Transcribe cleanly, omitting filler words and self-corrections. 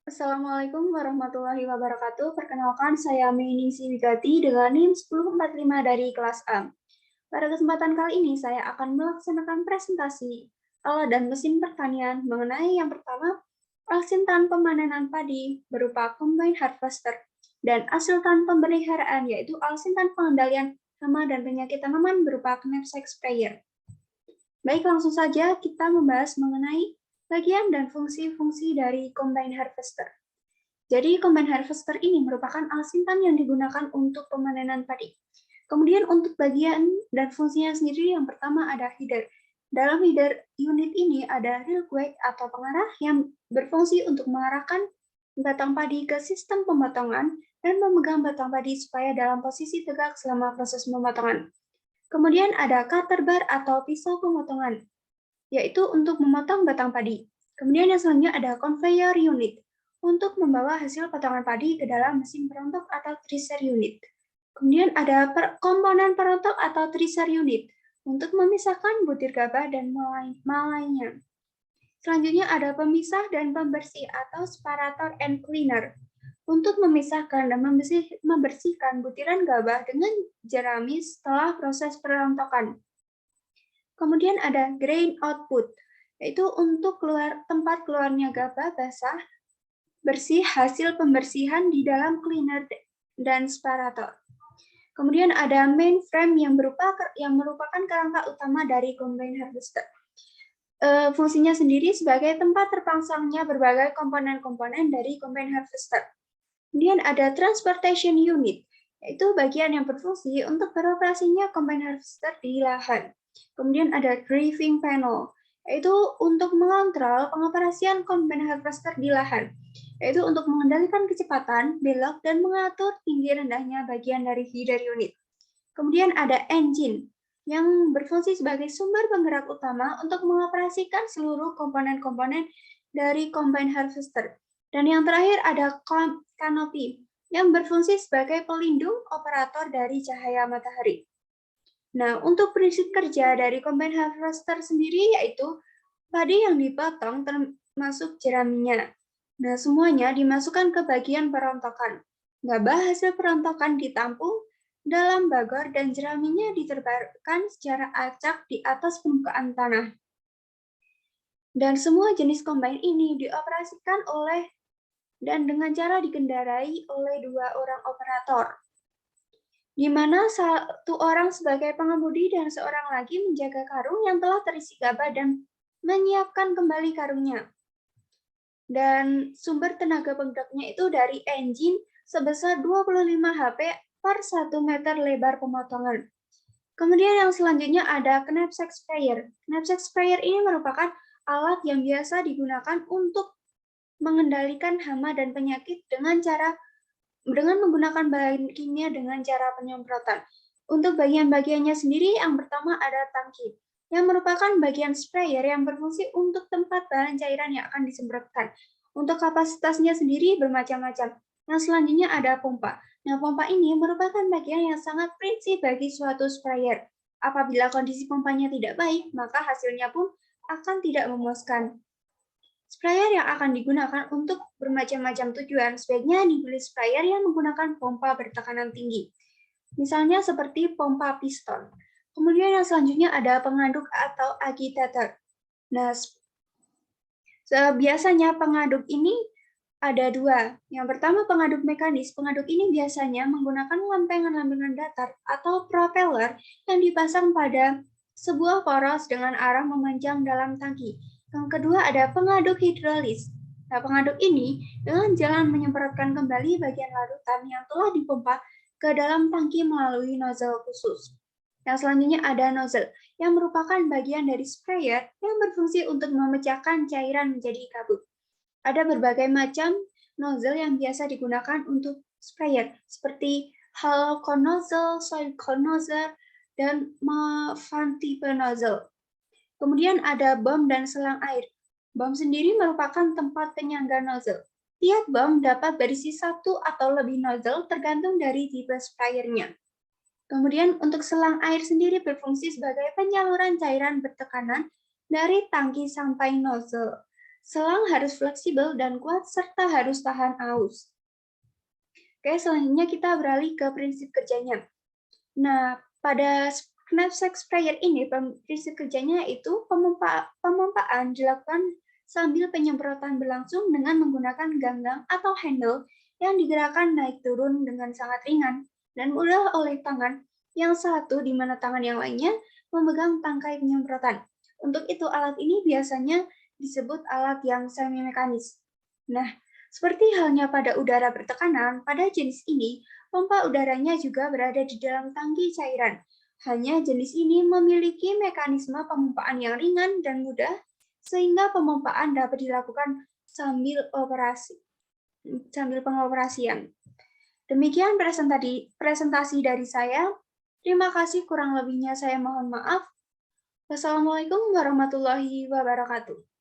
Assalamualaikum warahmatullahi wabarakatuh. Perkenalkan, saya Meningsi Wigati dengan NIM 1045 dari kelas A. Pada kesempatan kali ini, saya akan melaksanakan presentasi alat dan mesin pertanian mengenai yang pertama, alsintan pemanenan padi berupa combine harvester, dan asiltan pemeliharaan yaitu alsintan pengendalian hama dan penyakit tanaman berupa knapsack sprayer. Baik, langsung saja kita membahas mengenai bagian dan fungsi-fungsi dari combine harvester. Jadi combine harvester ini merupakan alsintan yang digunakan untuk pemanenan padi. Kemudian untuk bagian dan fungsinya sendiri yang pertama ada header. Dalam header unit ini ada railway atau pengarah yang berfungsi untuk mengarahkan batang padi ke sistem pemotongan dan memegang batang padi supaya dalam posisi tegak selama proses pemotongan. Kemudian ada cutter bar atau pisau pemotongan, yaitu untuk memotong batang padi. Kemudian yang selanjutnya ada conveyor unit, untuk membawa hasil potongan padi ke dalam mesin perontok atau thresher unit. Kemudian ada komponen perontok atau thresher unit, untuk memisahkan butir gabah dan malainya. Selanjutnya ada pemisah dan pembersih atau separator and cleaner, untuk memisahkan dan membersihkan butiran gabah dengan jerami setelah proses perontokan. Kemudian ada grain output, yaitu untuk tempat keluarnya gabah basah bersih hasil pembersihan di dalam cleaner dan separator. Kemudian ada mainframe yang merupakan kerangka utama dari combine harvester. Fungsinya sendiri sebagai tempat terpangsangnya berbagai komponen-komponen dari combine harvester. Kemudian ada transportation unit, yaitu bagian yang berfungsi untuk beroperasinya combine harvester di lahan. Kemudian ada driving panel, yaitu untuk mengontrol pengoperasian combine harvester di lahan, yaitu untuk mengendalikan kecepatan, belok, dan mengatur tinggi rendahnya bagian dari header unit. Kemudian ada engine, yang berfungsi sebagai sumber penggerak utama untuk mengoperasikan seluruh komponen-komponen dari combine harvester. Dan yang terakhir ada canopy, yang berfungsi sebagai pelindung operator dari cahaya matahari. Nah, untuk prinsip kerja dari combine harvester sendiri yaitu padi yang dipotong termasuk jeraminya. Nah, semuanya dimasukkan ke bagian perontokan. Gabah hasil perontokan ditampung dalam bagor dan jeraminya ditebarkan secara acak di atas permukaan tanah. Dan semua jenis combine ini dioperasikan oleh dan dengan cara dikendarai oleh 2 orang operator, di mana satu orang sebagai pengemudi dan seorang lagi menjaga karung yang telah terisi gabah dan menyiapkan kembali karungnya. Dan sumber tenaga penggeraknya itu dari engine sebesar 25 HP per 1 meter lebar pemotongan. Kemudian yang selanjutnya ada knapsack sprayer. Knapsack sprayer ini merupakan alat yang biasa digunakan untuk mengendalikan hama dan penyakit dengan menggunakan bahan kimia dengan cara penyemprotan. Untuk bagian-bagiannya sendiri, yang pertama ada tangki, yang merupakan bagian sprayer yang berfungsi untuk tempat bahan cairan yang akan disemprotkan. Untuk kapasitasnya sendiri bermacam-macam. Yang selanjutnya ada pompa. Nah, pompa ini merupakan bagian yang sangat prinsip bagi suatu sprayer. Apabila kondisi pompanya tidak baik, maka hasilnya pun akan tidak memuaskan. Sprayer yang akan digunakan untuk bermacam-macam tujuan, sebaiknya dibeli sprayer yang menggunakan pompa bertekanan tinggi. Misalnya seperti pompa piston. Kemudian yang selanjutnya ada pengaduk atau agitator. Nah, biasanya pengaduk ini ada 2. Yang pertama pengaduk mekanis. Pengaduk ini biasanya menggunakan lampengan-lampengan datar atau propeller yang dipasang pada sebuah poros dengan arah memanjang dalam tangki. Yang kedua ada pengaduk hidrolis. Nah, pengaduk ini dengan jalan menyemprotkan kembali bagian larutan yang telah dipompa ke dalam tangki melalui nozzle khusus. Yang selanjutnya ada nozzle, yang merupakan bagian dari sprayer yang berfungsi untuk memecahkan cairan menjadi kabut. Ada berbagai macam nozzle yang biasa digunakan untuk sprayer, seperti hollow core nozzle, solid core nozzle, dan fan type nozzle. Kemudian ada bom dan selang air. Bom sendiri merupakan tempat penyangga nozzle. Tiap bom dapat berisi 1 atau lebih nozzle tergantung dari tipe sprayernya. Kemudian untuk selang air sendiri berfungsi sebagai penyaluran cairan bertekanan dari tangki sampai nozzle. Selang harus fleksibel dan kuat serta harus tahan aus. Oke, selanjutnya kita beralih ke prinsip kerjanya. Nah, pada knapsack sprayer ini prinsip kerjanya itu pemompaan dilakukan sambil penyemprotan berlangsung dengan menggunakan ganggang atau handle yang digerakkan naik turun dengan sangat ringan dan mudah oleh tangan yang satu di mana tangan yang lainnya memegang tangkai penyemprotan. Untuk itu alat ini biasanya disebut alat yang semi mekanis. Nah, seperti halnya pada udara bertekanan, pada jenis ini pompa udaranya juga berada di dalam tangki cairan. Hanya jenis ini memiliki mekanisme pemompaan yang ringan dan mudah, sehingga pemompaan dapat dilakukan sambil pengoperasian. Demikian presentasi dari saya. Terima kasih, kurang lebihnya saya mohon maaf. Wassalamualaikum warahmatullahi wabarakatuh.